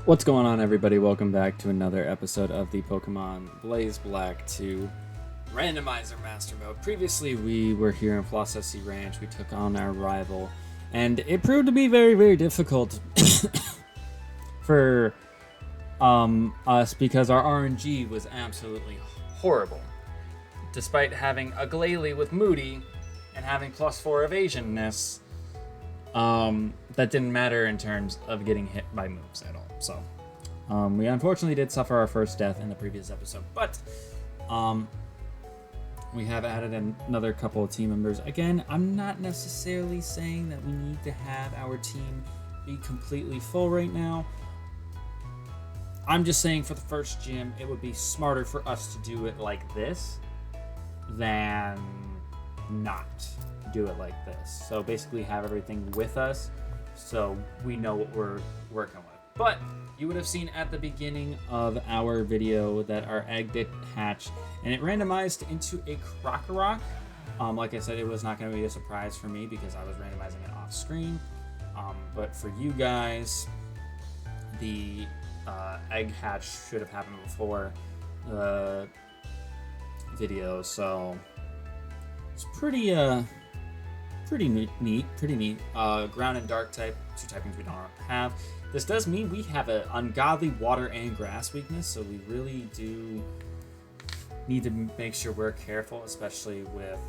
What's going on, everybody? Welcome back to another episode of the Pokemon Blaze Black 2 Randomizer Master Mode. Previously, we were here in Flossessi Ranch. We took on our rival, and it proved to be very, very difficult for us because our RNG was absolutely horrible. Despite having a Glalie with Moody and having +4 evasionness, that didn't matter in terms of getting hit by moves at all. So, we unfortunately did suffer our first death in the previous episode, but we have added another couple of team members. Again, I'm not necessarily saying that we need to have our team be completely full right now. I'm just saying for the first gym, it would be smarter for us to do it like this than not do it like this. So basically have everything with us so we know what we're working with. But you would have seen at the beginning of our video that our egg did hatch and it randomized into a Krokorok. Like I said, it was not going to be a surprise for me because I was randomizing it off screen. But for you guys, the egg hatch should have happened before the video, so it's pretty neat. Ground and dark type, two typings we don't have. This does mean we have an ungodly water and grass weakness, so we really do need to make sure we're careful, especially with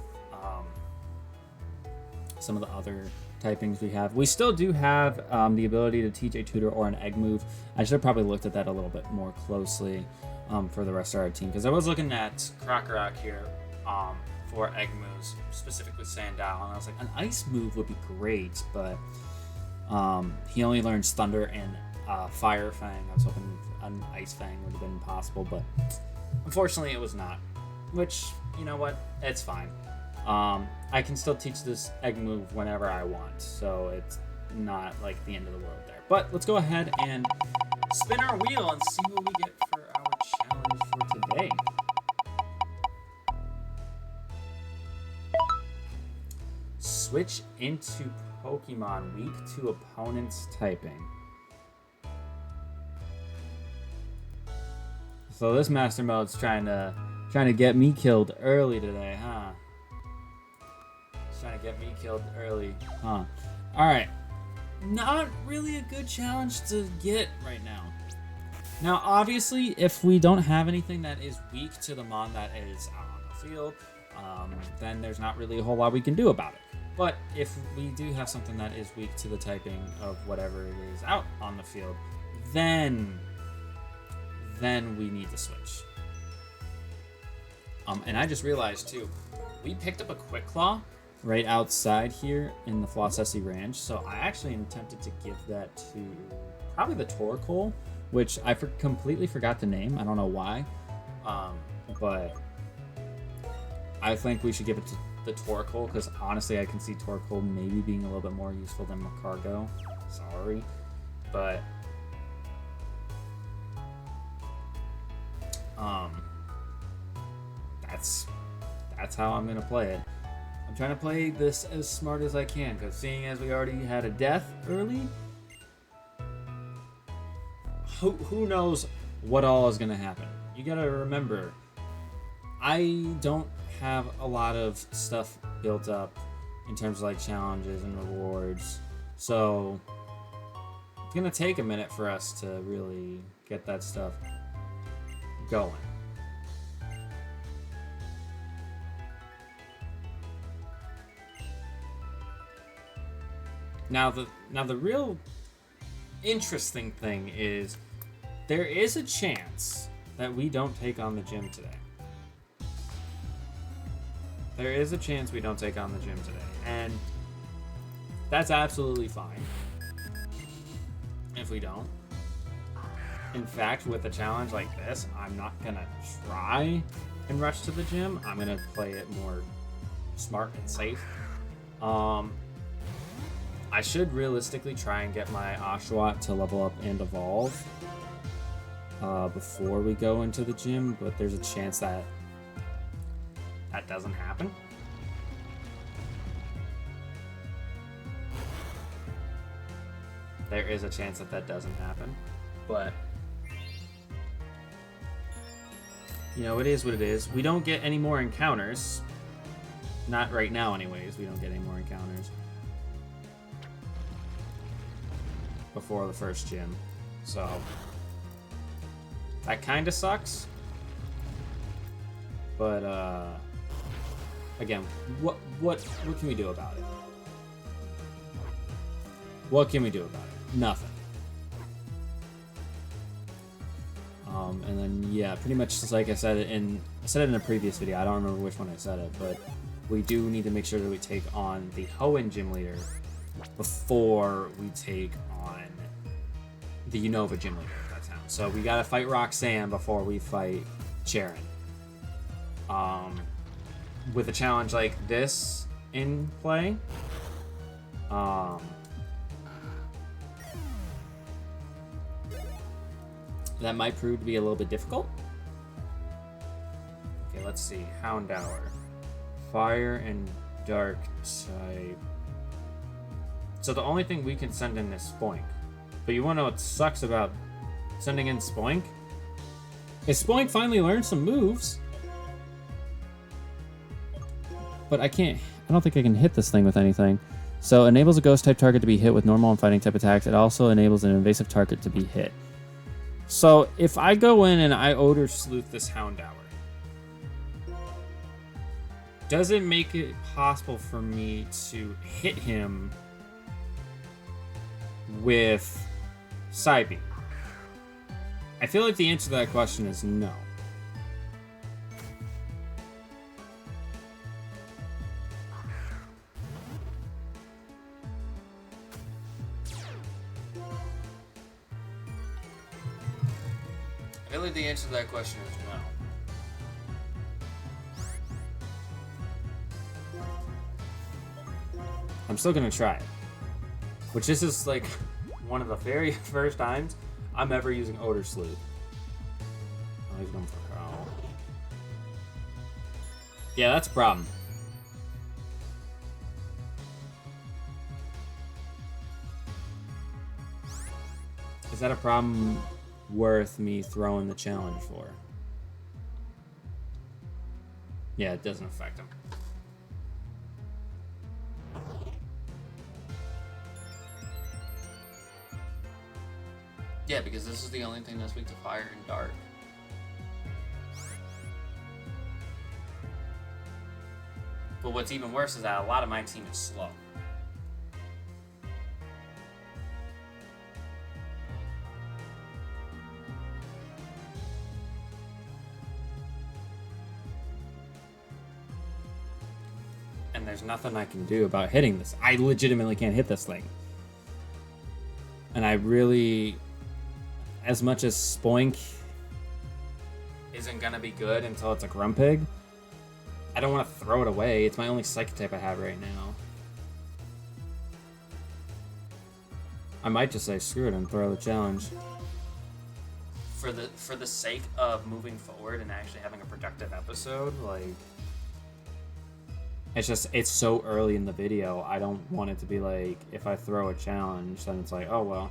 some of the other typings we have. We still do have the ability to teach a tutor or an egg move. I should have probably looked at that a little bit more closely for the rest of our team, because I was looking at Krokorok here for egg moves, specifically Sandile, and I was like, an ice move would be great, but he only learns Thunder and Fire Fang. I was hoping an Ice Fang would have been possible, but unfortunately it was not, which, you know what, it's fine. I can still teach this egg move whenever I want, so it's not like the end of the world there. But let's go ahead and spin our wheel and see what we get for our challenge for today. Switch into Pokemon weak to opponent's typing. So this Master Mode's trying to get me killed early today, huh? It's trying to get me killed early, huh? All right, not really a good challenge to get right now. Now, obviously, if we don't have anything that is weak to the Mon that is out on the field, then there's not really a whole lot we can do about it. But if we do have something that is weak to the typing of whatever it is out on the field, then we need to switch. And I just realized too, we picked up a Quick Claw right outside here in the Flossessi Ranch, so I actually attempted to give that to probably the Torkoal, which I completely forgot the name. I don't know why, but I think we should give it to the Torkoal, because honestly I can see Torkoal maybe being a little bit more useful than Macargo. Sorry, but that's how I'm gonna play it. I'm trying to play this as smart as I can, because seeing as we already had a death early, who knows what all is gonna happen. You gotta remember, I don't have a lot of stuff built up in terms of like challenges and rewards, so it's gonna take a minute for us to really get that stuff going. Now the real interesting thing is there is a chance that we don't take on the gym today. There is a chance we don't take on the gym today, and that's absolutely fine if we don't. In fact, with a challenge like this, I'm not gonna try and rush to the gym. I'm gonna play it more smart and safe. I should realistically try and get my Oshawott to level up and evolve before we go into the gym, but there's a chance that that doesn't happen. There is a chance that that doesn't happen. but you know, it is what it is. We don't get any more encounters. Not right now, anyways. We don't get any more encounters before the first gym, so that kind of sucks. But again, what can we do about it? What can we do about it? Nothing. And then yeah, pretty much just like I said it in a previous video. I don't remember which one I said it, but we do need to make sure that we take on the Hoenn gym leader before we take on the Unova gym leader of that town. So we gotta fight Roxanne before we fight Sharon. With a challenge like this in play, that might prove to be a little bit difficult. Okay, let's see. Houndour. Fire and dark type. So the only thing we can send in is Spoink. But you wanna know what sucks about sending in Spoink? Is Spoink finally learned some moves. But I don't think I can hit this thing with anything. So enables a ghost type target to be hit with normal and fighting type attacks. It also enables an invasive target to be hit. So if I go in and I Odor Sleuth this Houndour, does it make it possible for me to hit him with Psybeam? I feel like the answer to that question is no. I feel like the answer to that question is no. I'm still gonna try it. Which this is like one of the very first times I'm ever using Odor Sleuth. Oh, he's going for Howl. Yeah, that's a problem. Is that a problem worth me throwing the challenge for? Yeah, it doesn't affect him. Yeah, because this is the only thing that's weak to fire and dark. But what's even worse is that a lot of my team is slow. And there's nothing I can do about hitting this. I legitimately can't hit this thing. And I really, as much as Spoink isn't gonna be good until it's a Grumpig, I don't want to throw it away. It's my only Psychic type I have right now. I might just say screw it and throw the challenge. For the sake of moving forward and actually having a productive episode, like, it's so early in the video. I don't want it to be like, if I throw a challenge, then it's like, oh well.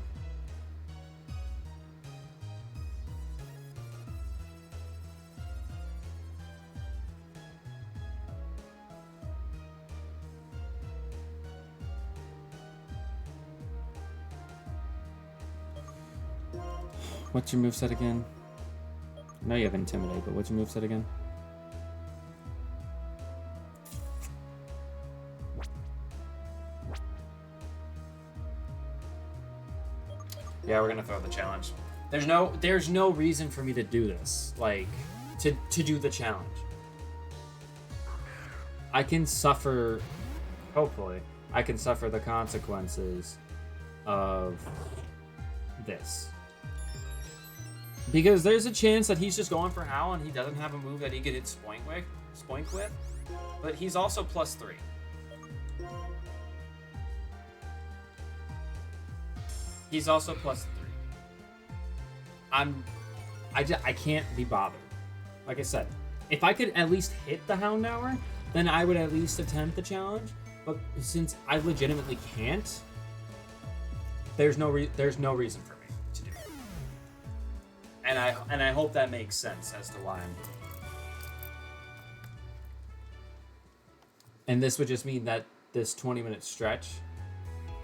What's your moveset again? I know you have Intimidate, but what's your moveset again? Yeah, we're gonna throw the challenge. There's no reason for me to do this, like, to do the challenge. I can suffer, hopefully, I can suffer the consequences of this. Because there's a chance that he's just going for Howl and he doesn't have a move that he could hit Spoink with, but he's also +3. He's also +3. I can't be bothered. Like I said, if I could at least hit the Houndour, then I would at least attempt the challenge. But since I legitimately can't, there's no reason for me to do it. And I hope that makes sense as to why I'm doing it. And this would just mean that this 20-minute stretch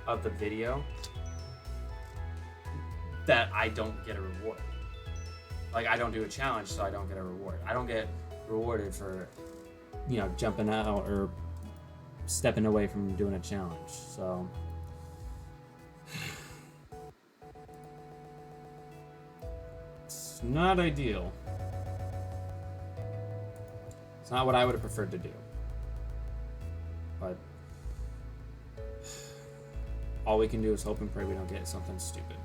of the video, that I don't get a reward. Like, I don't do a challenge, so I don't get a reward. I don't get rewarded for, you know, jumping out or stepping away from doing a challenge. So it's not ideal. It's not what I would have preferred to do. But all we can do is hope and pray we don't get something stupid.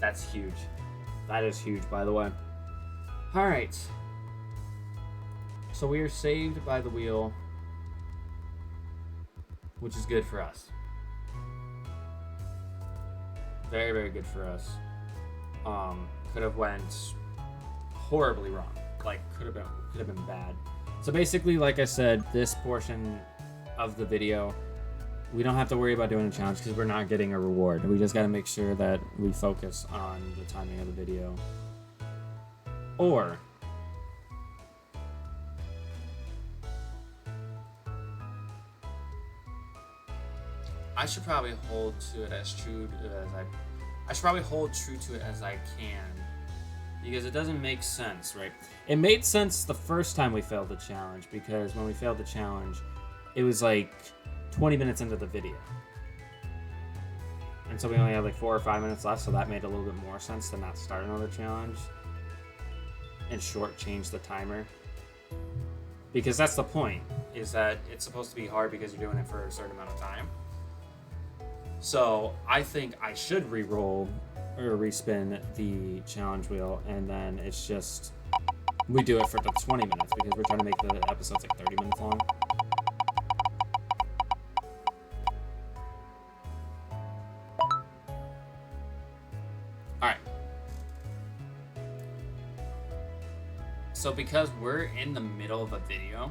That's huge. That is huge, by the way. Alright. So we are saved by the wheel, which is good for us. Very, very good for us. Could have went horribly wrong. Like, could have been bad. So basically, like I said, this portion of the video, we don't have to worry about doing a challenge because we're not getting a reward. We just got to make sure that we focus on the timing of the video. Or I should probably hold to it as true as I should probably hold true to it as I can, because it doesn't make sense, right? It made sense the first time we failed the challenge, because when we failed the challenge, it was like 20 minutes into the video. And so we only had like 4 or 5 minutes left, so that made a little bit more sense to not start another challenge and shortchange the timer. Because that's the point, is that it's supposed to be hard because you're doing it for a certain amount of time. So I think I should re-roll or respin the challenge wheel, and then it's just we do it for the 20 minutes because we're trying to make the episodes like 30 minutes long. Alright. So because we're in the middle of a video,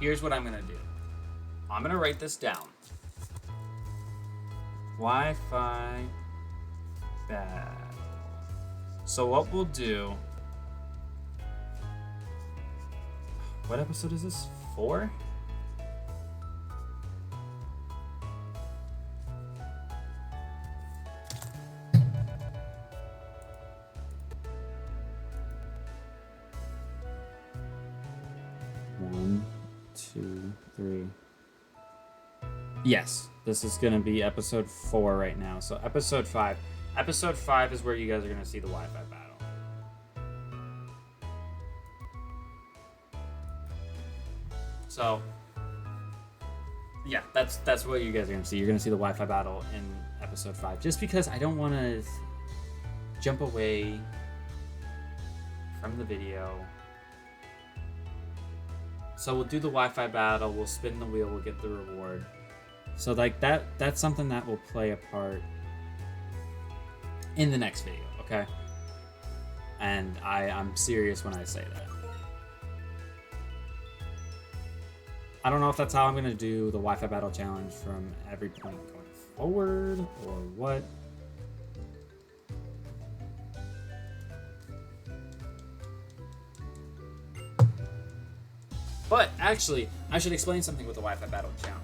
here's what I'm going to do. I'm going to write this down. Wi-Fi battle. So what we'll do... What episode is this? 4? One, 2, 3. Yes, this is going to be episode 4 right now. So episode 5. Episode 5 is where you guys are going to see the Wi-Fi battle. So, yeah, that's what you guys are going to see. You're going to see the Wi-Fi battle in episode 5. Just because I don't want to jump away from the video. So we'll do the Wi-Fi battle. We'll spin the wheel. We'll get the reward. So like that's something that will play a part in the next video, okay? And I'm serious when I say that. I don't know if that's how I'm gonna do the Wi-Fi battle challenge from every point going forward or what. But actually, I should explain something with the Wi-Fi battle challenge.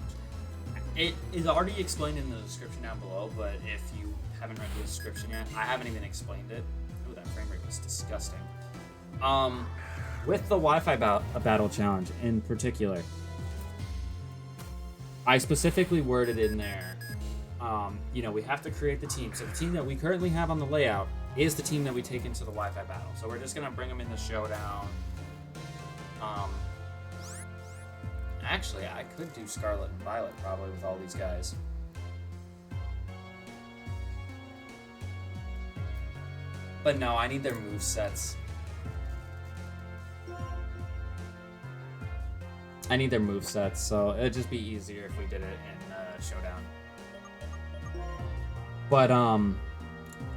It is already explained in the description down below, but if you haven't read the description yet, I haven't even explained it. Ooh, that frame rate was disgusting. With the Wi-Fi battle challenge in particular, I specifically worded in there, you know, we have to create the team. So the team that we currently have on the layout is the team that we take into the Wi-Fi battle. So we're just gonna bring them in the showdown. Actually, I could do Scarlet and Violet probably with all these guys. But no, I need their movesets. I need their movesets, so it'd just be easier if we did it in Showdown. But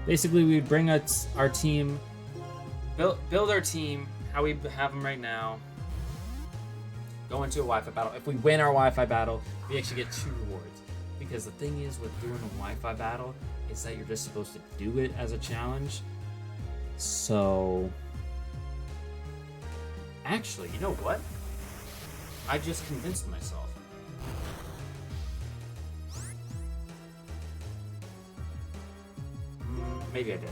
basically we'd bring our team, build our team, how we have them right now. Go into a Wi-Fi battle. If we win our Wi-Fi battle, we actually get 2 rewards. Because the thing is with doing a Wi-Fi battle is that you're just supposed to do it as a challenge. So, actually, you know what? I just convinced myself. Maybe I did.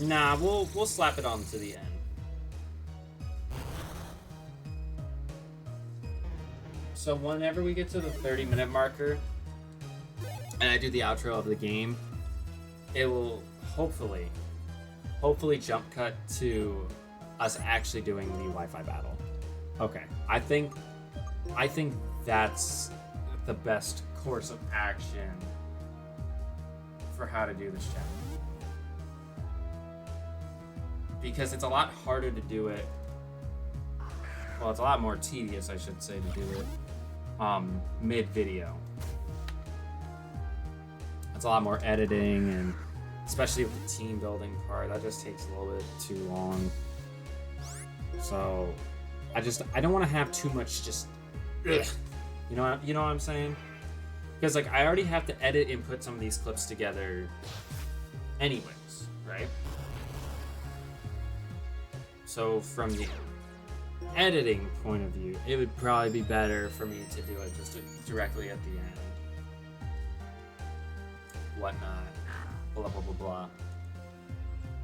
Nah, we'll slap it on to the end. So whenever we get to the 30-minute marker, and I do the outro of the game, it will hopefully jump cut to us actually doing the Wi-Fi battle. Okay, I think that's the best course of action for how to do this challenge. Because it's a lot harder to do it. Well, it's a lot more tedious, I should say, to do it mid-video. It's a lot more editing, and especially with the team building part, that just takes a little bit too long. So I don't want to have too much just ugh. You know what I'm saying? Because like I already have to edit and put some of these clips together anyways, right? So from the editing point of view, it would probably be better for me to do it just directly at the end. Whatnot, blah, blah, blah, blah.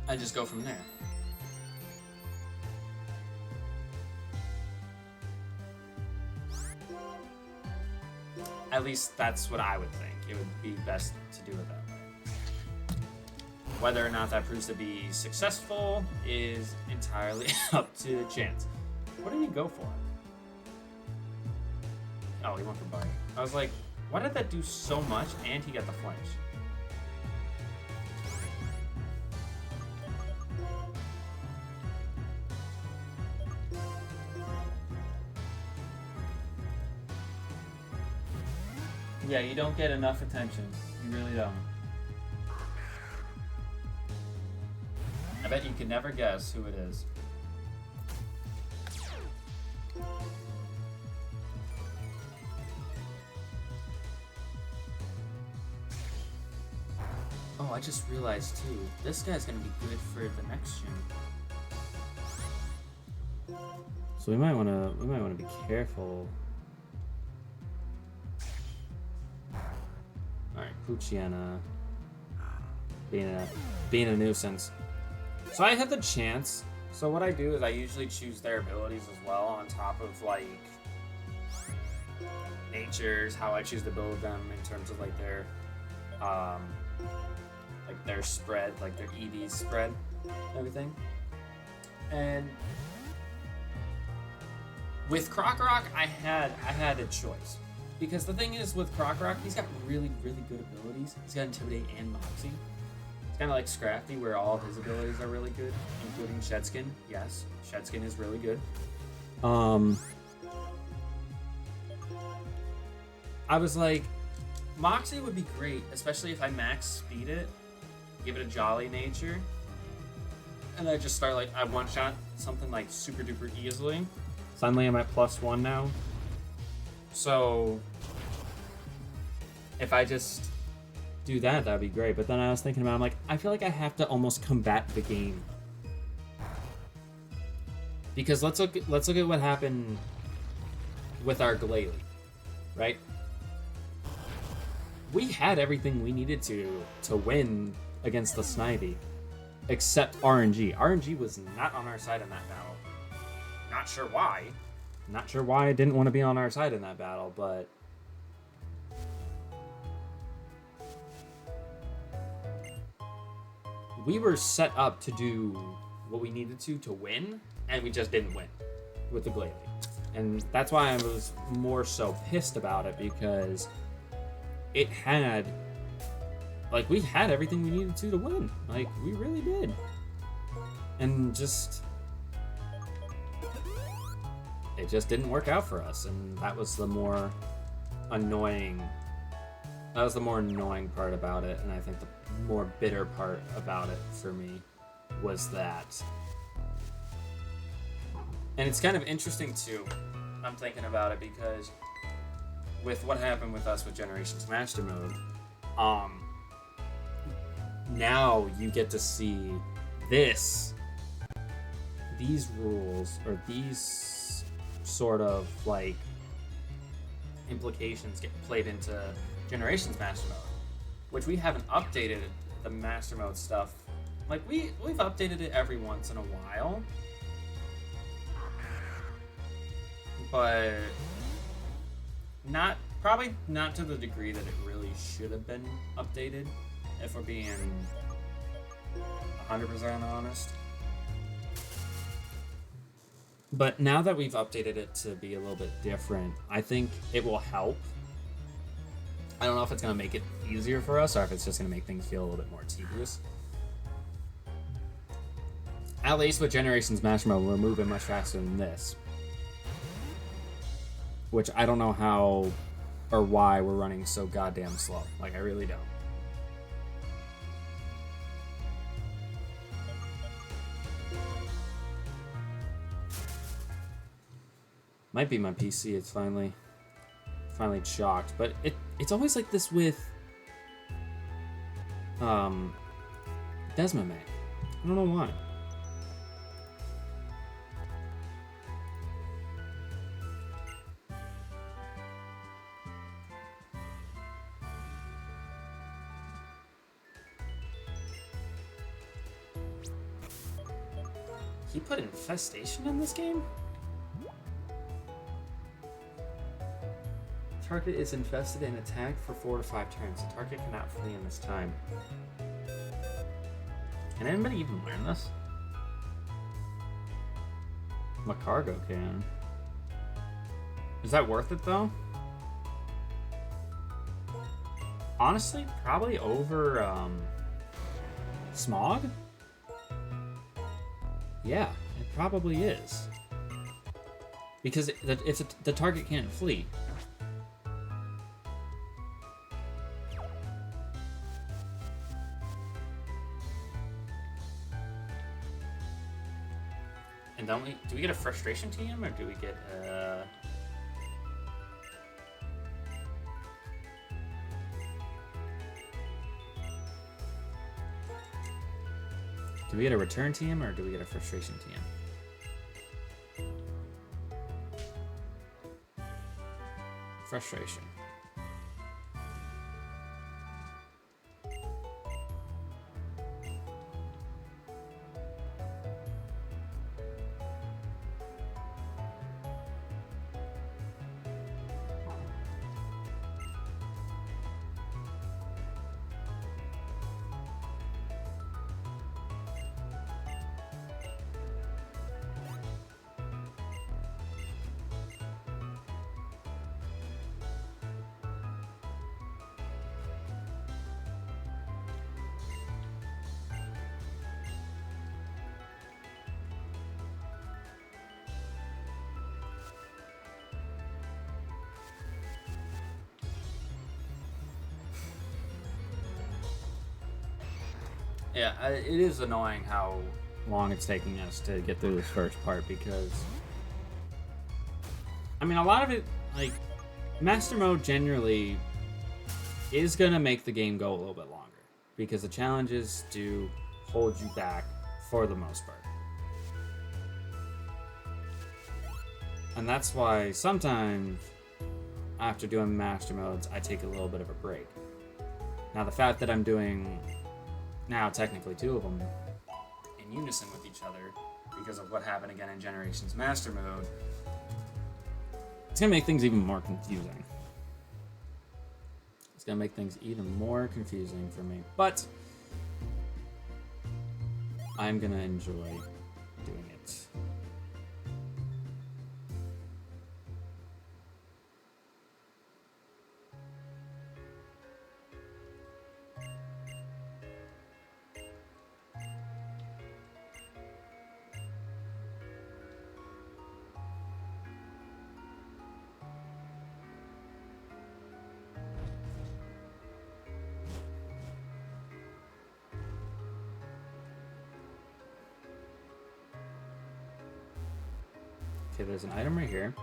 I just go from there. At least that's what I would think. It would be best to do it that way. Whether or not that proves to be successful is entirely up to chance. What did he go for? Oh, he went for bite. I was like, why did that do so much and he got the flinch? Yeah, you don't get enough attention. You really don't. I bet you can never guess who it is. Oh, I just realized too, this guy's gonna be good for the next gym. So we might wanna be careful. Alright, Puchiana being a nuisance. So I had the chance. So what I do is I usually choose their abilities as well on top of like natures, how I choose to build them in terms of like their spread, like their EV spread, everything. And with Croc-Rock, I had a choice. Because the thing is with Croc-Rock, he's got really, really good abilities. He's got Intimidate and Moxie. It's kind of like Scrafty, where all of his abilities are really good, including Shedskin. Yes, Shedskin is really good. I was like, Moxie would be great, especially if I max speed it, give it a jolly nature, and I just start like, I one-shot something like super duper easily. Suddenly I'm at +1 now. So if I just do that, that'd be great. But then I was thinking about, I'm like, I feel like I have to almost combat the game. Because let's look at what happened with our Glalie, right? We had everything we needed to win against the Snivy, except RNG. RNG was not on our side in that battle. Not sure why. Not sure why it didn't want to be on our side in that battle, but we were set up to do what we needed to win, and we just didn't win with the Glalie. And that's why I was more so pissed about it, because it had, like, we had everything we needed to win. Like, we really did. And just, it just didn't work out for us, and that was the more annoying That was the more annoying part about it, and I think the more bitter part about it for me was that. And it's kind of interesting too. I'm thinking about it because with what happened with us with Generations Mastermode, now you get to see these rules or these sort of like implications get played into Generations Mastermode, which we haven't updated the Mastermode stuff. Like we've updated it every once in a while, but probably not to the degree that it really should have been updated, if we're being 100% honest. But now that we've updated it to be a little bit different, I think it will help. I don't know if it's going to make it easier for us or if it's just going to make things feel a little bit more tedious. At least with Generations Mastermode, we're moving much faster than this. Which I don't know how or why we're running so goddamn slow. Like, I really don't. Might be my PC. It's finally shocked, but it's always like this with Desmond. I don't know why. He put infestation in this game? Target is infested and attacked for 4 to 5 turns. The target cannot flee in this time. Can anybody even learn this? Macargo can. Is that worth it though? Honestly, probably over Smog? Yeah, it probably is. Because the target can't flee. And do we get a frustration TM or do we get do we get a return TM or do we get a frustration TM? Frustration. Yeah, it is annoying how long it's taking us to get through this first part because, I mean, a lot of it, like, Master Mode generally is going to make the game go a little bit longer because the challenges do hold you back for the most part. And that's why sometimes after doing Master Modes, I take a little bit of a break. Now, the fact that I'm doing now technically 2 of them in unison with each other because of what happened again in Generations Master Mode, it's gonna make things even more confusing. It's gonna make things even more confusing for me, but I'm gonna enjoy doing it. Okay, there's an item right here.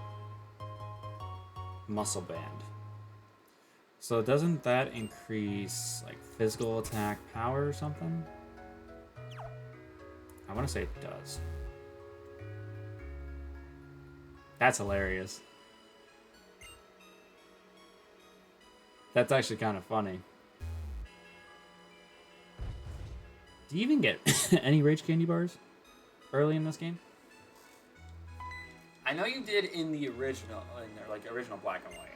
Muscle band. So doesn't that increase like physical attack power or something? I want to say it does. That's hilarious. That's actually kind of funny. Do you even get any rage candy bars early in this game? I know you did in the original, original black and white.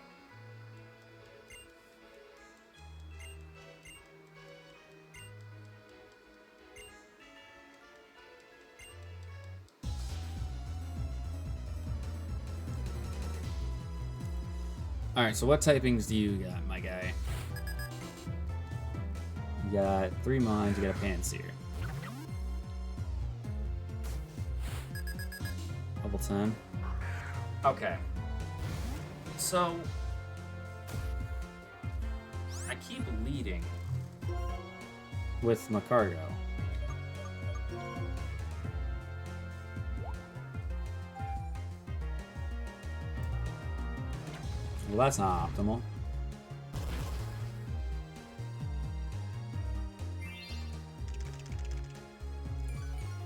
Alright, so what typings do you got, my guy? You got 3 mines, you got a Panseer. Level 10. Okay. So, I keep leading with my cargo. Well, that's not optimal.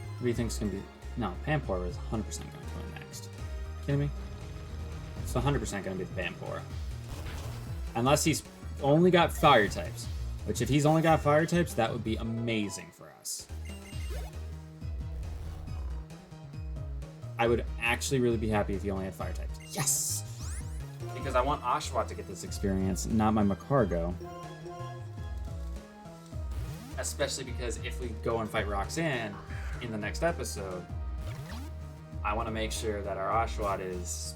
What do you think's gonna be? No, Pampor is 100% going to go next. Kidding me? It's 100% going to be the Pampor. Unless he's only got fire types. Which, if he's only got fire types, that would be amazing for us. I would actually really be happy if he only had fire types. Yes! Because I want Oshawott to get this experience, not my Macargo. Especially because if we go and fight Roxanne in the next episode, I want to make sure that our Oshawott is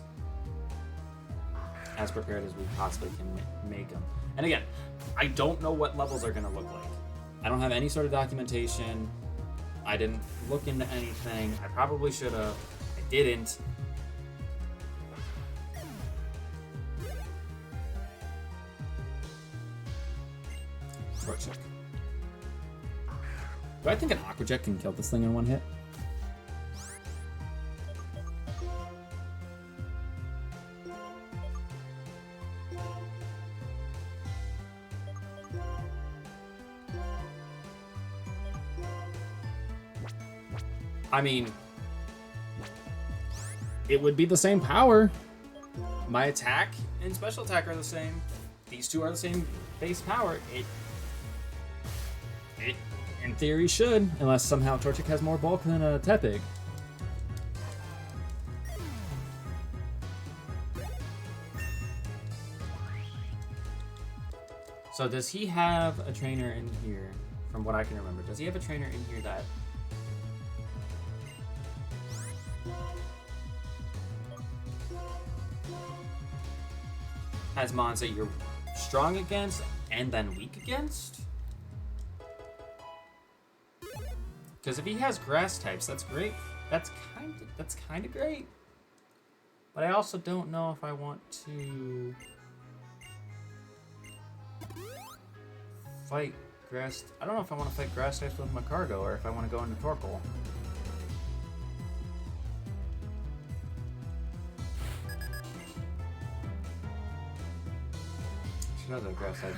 as prepared as we possibly can make them. And again, I don't know what levels are going to look like. I don't have any sort of documentation. I didn't look into anything. I probably should have. I didn't. Check. Do I think an Aqua Jet can kill this thing in one hit? I mean, it would be the same power. My attack and special attack are the same. These two are the same base power. It in theory should, unless somehow Torchic has more bulk than a Tepig. So does he have a trainer in here, from what I can remember? Does he have a trainer in here that has mons that you're strong against and then weak against? Because if he has grass types, that's great. That's kind of great. But I also don't know if I want to fight grass. I don't know if I want to fight grass types with my cargo or if I want to go into Torkoal. Should have the grass types.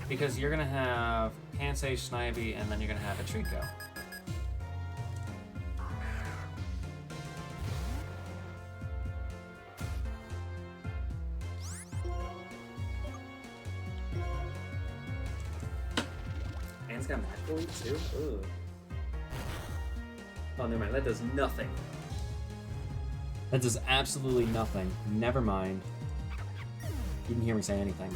Because you're gonna have Pansage, Snivy, and then you're gonna have a Trico. It's got magical leap too? Ugh. Oh, never mind. That does nothing. That does absolutely nothing. Never mind. You didn't hear me say anything.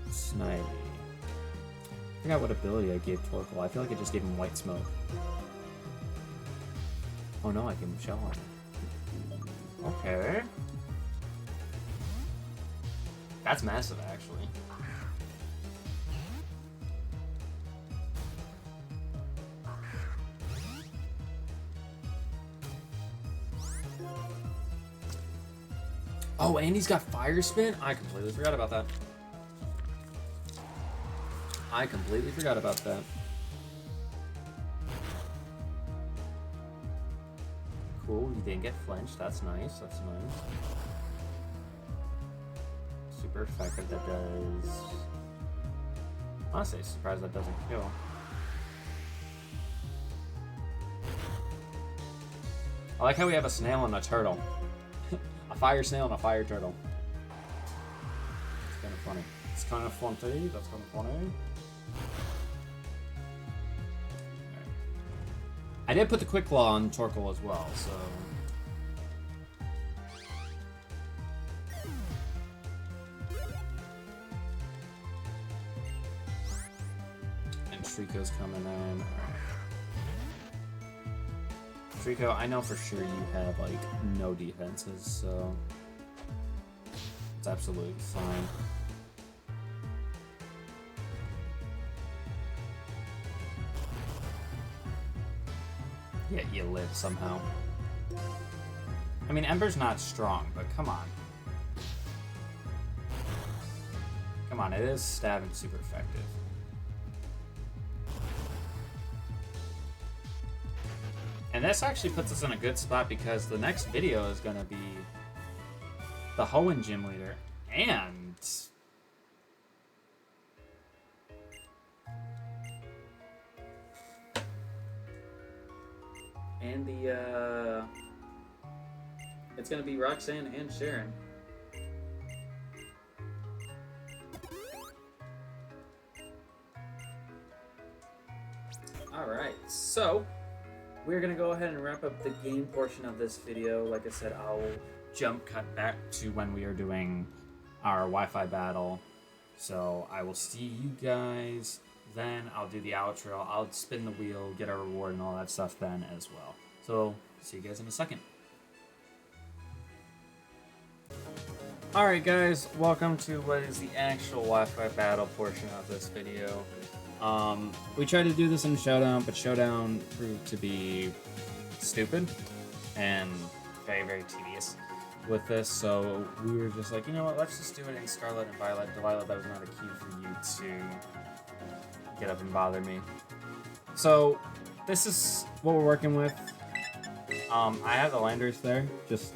Snivy. I forgot what ability I gave Torkoal. I feel like I just gave him White Smoke. Oh no, I gave him Shell Armor. Okay. That's massive, actually. Oh, and he's got Fire Spin? I completely forgot about that. cool. You didn't get flinched. That's nice. That's nice. Super effective. That does... Honestly, surprised that doesn't kill. I like how we have a snail and a turtle. A fire snail and a fire turtle. It's kind of funny. It's kind of funny. That's kind of funny. I did put the quick claw on Torkoal as well, so... And Trico's coming in. Trico, I know for sure you have, like, no defenses, so... It's absolutely fine. Yet you live somehow. I mean, Ember's not strong, but come on. Come on, it is stabbing super effective. And this actually puts us in a good spot because the next video is going to be the Hoenn Gym Leader and the it's going to be Roxanne and Sharon. Alright, so we're going to go ahead and wrap up the game portion of this video. Like I said, I'll jump cut back to when we are doing our Wi-Fi battle. So I will see you guys then. I'll do the outro. I'll spin the wheel, get our reward and all that stuff then as well. So see you guys in a second. Alright guys, welcome to what is the actual Wi-Fi battle portion of this video. We tried to do this in Showdown, but Showdown proved to be stupid and very, very tedious with this, so we were just like, you know what, let's just do it in Scarlet and Violet. Delilah, that was not a cue for you to get up and bother me. So, this is what we're working with. I have the landers there, just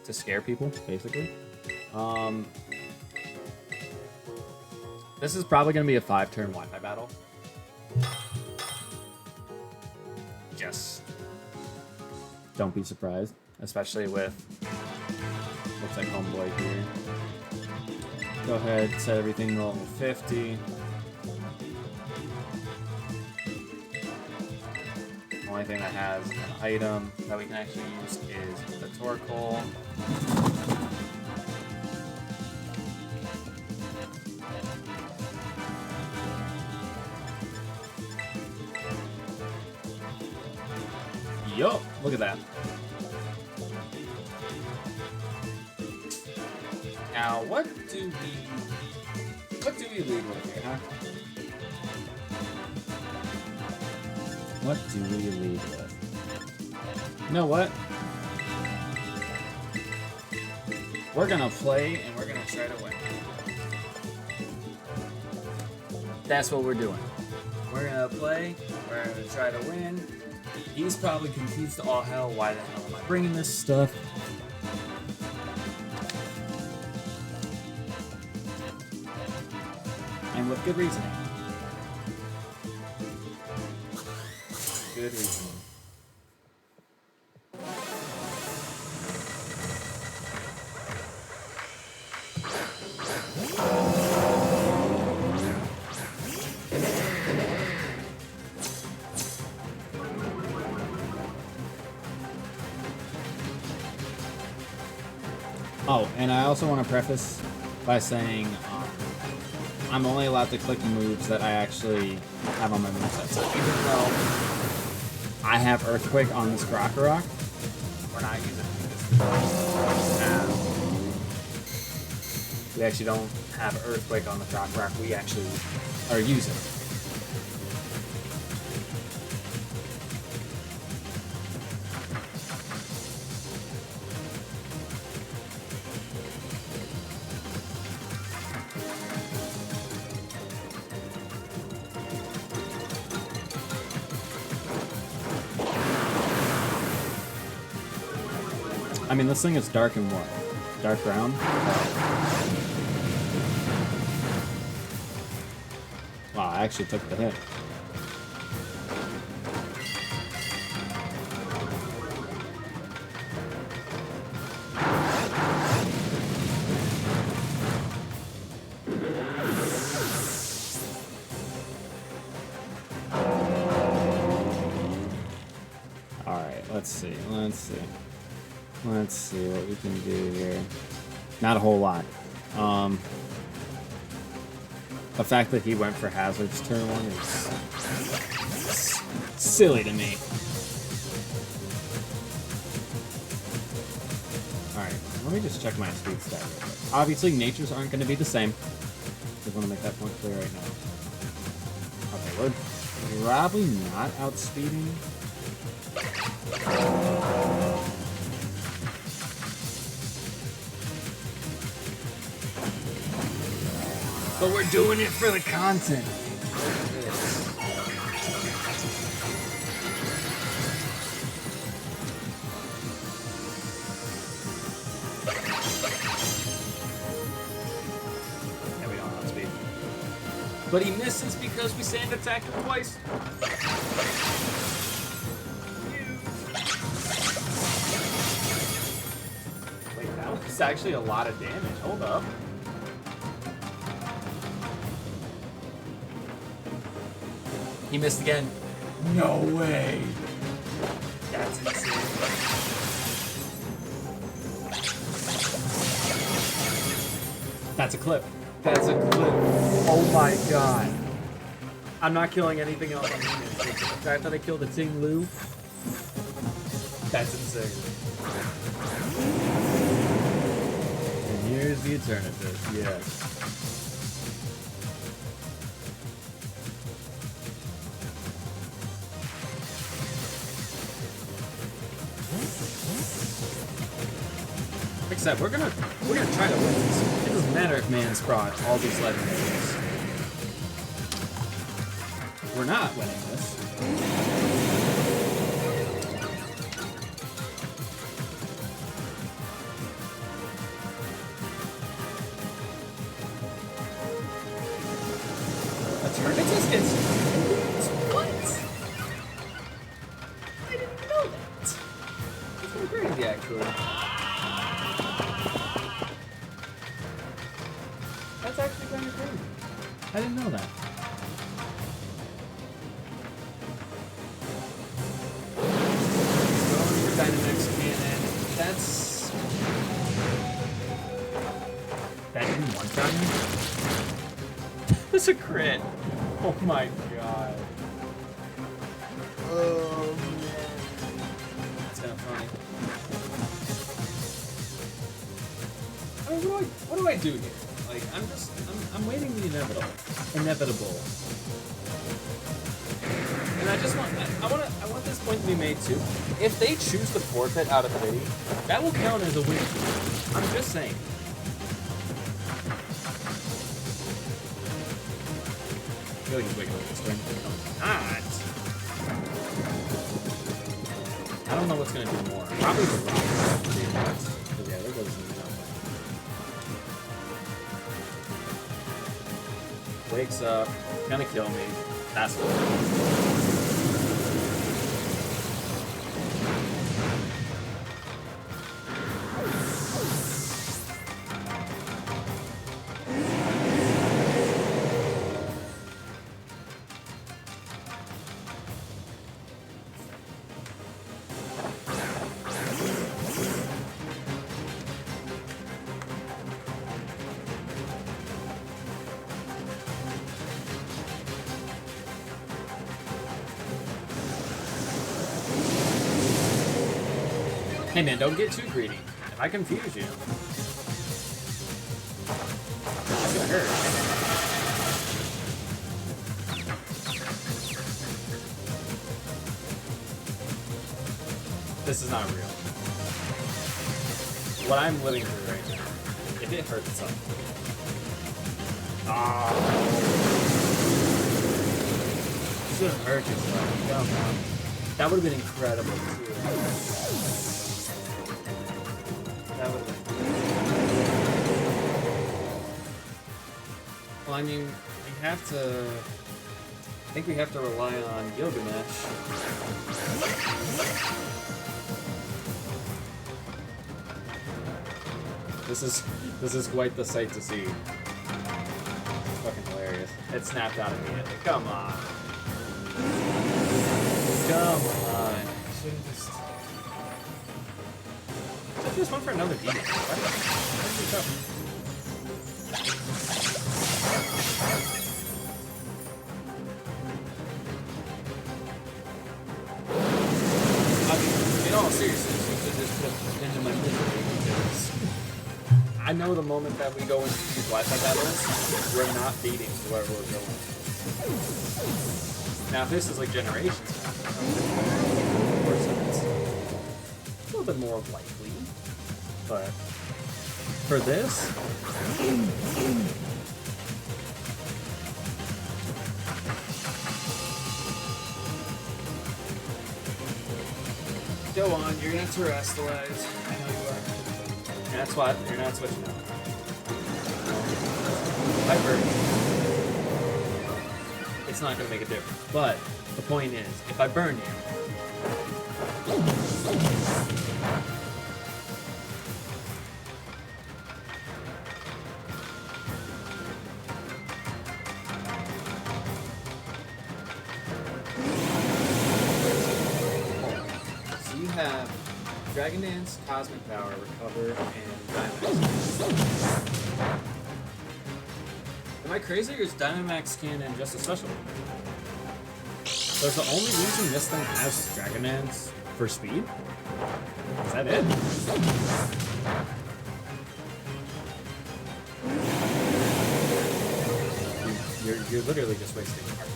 to scare people, basically. This is probably going to be a 5-turn Wi-Fi battle. Just don't be surprised, especially with looks like homeboy here. Go ahead, set everything to level 50. The only thing that has an item that we can actually use is the Torkoal. Yup, look at that. Now, what do we lead with here, huh? What do we lead with? You know what? We're gonna play and we're gonna try to win. That's what we're doing. We're gonna play, we're gonna try to win. He's probably confused to all hell. Why the hell am I bringing this stuff? And with good reasoning. Good reasoning. Oh, and I also want to preface by saying I'm only allowed to click moves that I actually have on my moveset. So even though I have Earthquake on this Krokorok, we're not using this. We actually don't have Earthquake on the Krokorok. We actually are using it. I mean, this thing is dark and what? Dark brown? Wow, I actually took the hit. Let's see what we can do here. Not a whole lot. The fact that he went for hazards turn 1 is silly to me. Alright, let me just check my speed stat real quick. Obviously, natures aren't going to be the same. Just want to make that point clear right now. Okay, we're probably not outspeeding. But we're doing it for the content. Yeah, we don't outspeed. But he misses because we sand attacked him twice. Wait, that was actually a lot of damage. Hold up. He missed again. No way. That's insane. That's a clip. That's a clip. Oh my god. I'm not killing anything else on humans. The fact that I killed a Ting Lu, that's insane. And here's the alternative, yes. Except we're gonna try to win this. It doesn't matter if Man's brought all these legendaries. We're not winning this. Eternatus gets what? I didn't know that. It's pretty crazy actually. That's actually kind of crazy. I didn't know that. Going for Dynamax Cannon. That's... That didn't one-shot me? That's a crit. Oh my god. Oh man. That's kind of funny. I mean, what do I do here? Like, I'm waiting the inevitable. And I just want, I want this point to be made too. If they choose to forfeit out of pity, that will count as a win. I'm just saying. I feel like he's waking up this turn. No, not. I don't know what's gonna do more. Probably the rock. Yeah, there goes the wakes up, gonna kill me. That's what. Hey man, don't get too greedy. If I confuse you, it's gonna hurt. This is not real. What I'm living through right now, if it hurts something. Ah. Shouldn't hurt yourself. Come on. That would have been incredible too. That would have been. Well, I mean, we have to. I think we have to rely on Gilgamesh. This is quite the sight to see. It's fucking hilarious. It snapped out immediately. Come on. Come on. Shouldn't just. I just went for another beat. In all seriousness, you should just put into my misery because I know the moment that we go into these Wi-Fi battles, we're not beating where we're going. Now, if this is like Generations, of course it's a little bit more likely, but for this, go on, you're gonna terrestrialize. I know you are. You're not switching out. Viper. It's not gonna make a difference. But the point is, if I burn you, so you have Dragon Dance, Cosmic Power, Recover, and Dynamax. Am I crazy, or is Dynamax Cannon just a special? So is the only reason this thing has Dragon Dance for speed? Is that it? You're literally just wasting our time.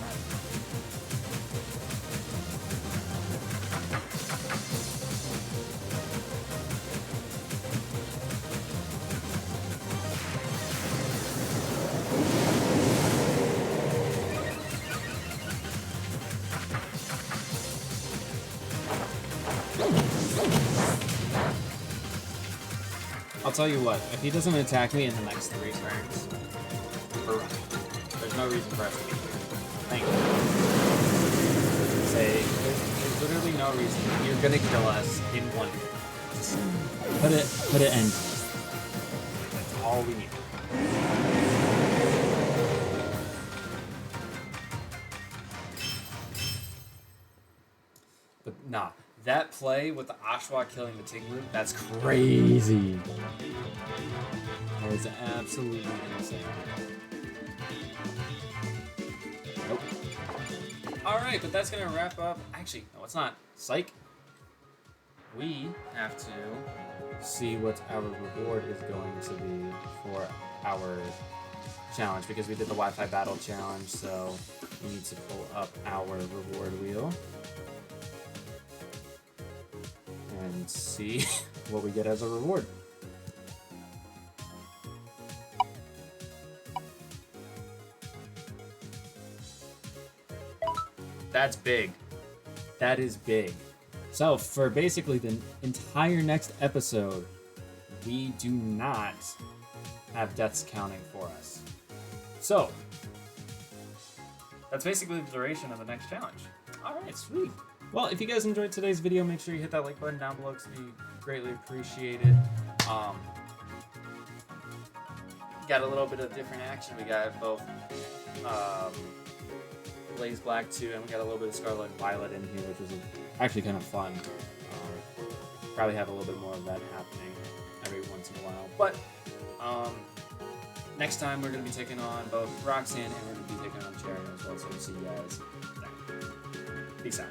I'll tell you what, if he doesn't attack me in the next 3 turns, we're running. There's no reason for us to be here. Thank you. There's literally no reason. You're gonna kill us in 1 turn. Just put it end. That's all we need. But nah. That play with the Oshawott killing the Tinglu, that's crazy. That is absolutely insane. Nope. Alright, but that's gonna wrap up. Actually, no, it's not. Psych. We have to see what our reward is going to be for our challenge, because we did the Wi-Fi battle challenge, so we need to pull up our reward wheel and see what we get as a reward. That's big. That is big. So for basically the entire next episode, we do not have deaths counting for us. So that's basically the duration of the next challenge. All right, sweet. Well, if you guys enjoyed today's video, make sure you hit that like button down below. It's be greatly appreciated. Got a little bit of different action. We got both Blaze Black 2, and we got a little bit of Scarlet and Violet in here, which is actually kind of fun. Probably have a little bit more of that happening every once in a while. But next time we're going to be taking on both Roxanne and we're going to be taking on Cherry as well. So we'll see you guys then. Peace out.